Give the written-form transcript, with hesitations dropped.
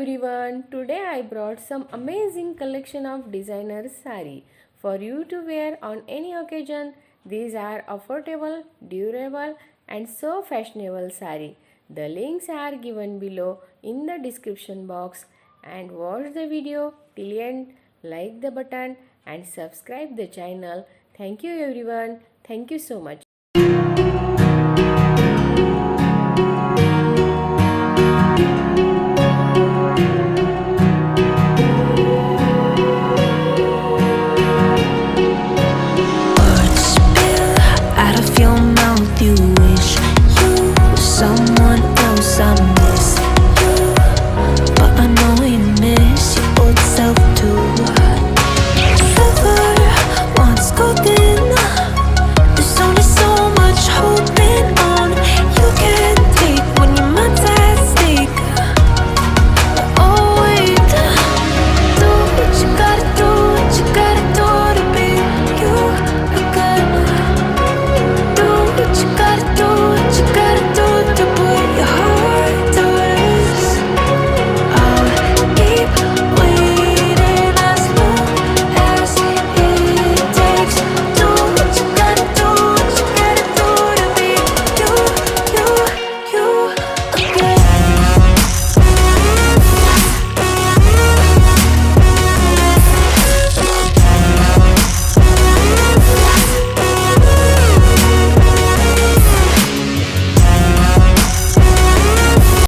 everyone, today I brought some amazing collection of designer sari for you to wear on any occasion. These are affordable, durable and so fashionable sari. The links are given below in the description box and watch the video till end, like the button and subscribe the channel. Thank you everyone. Thank you so much. Out of your mouth, you wish you were someone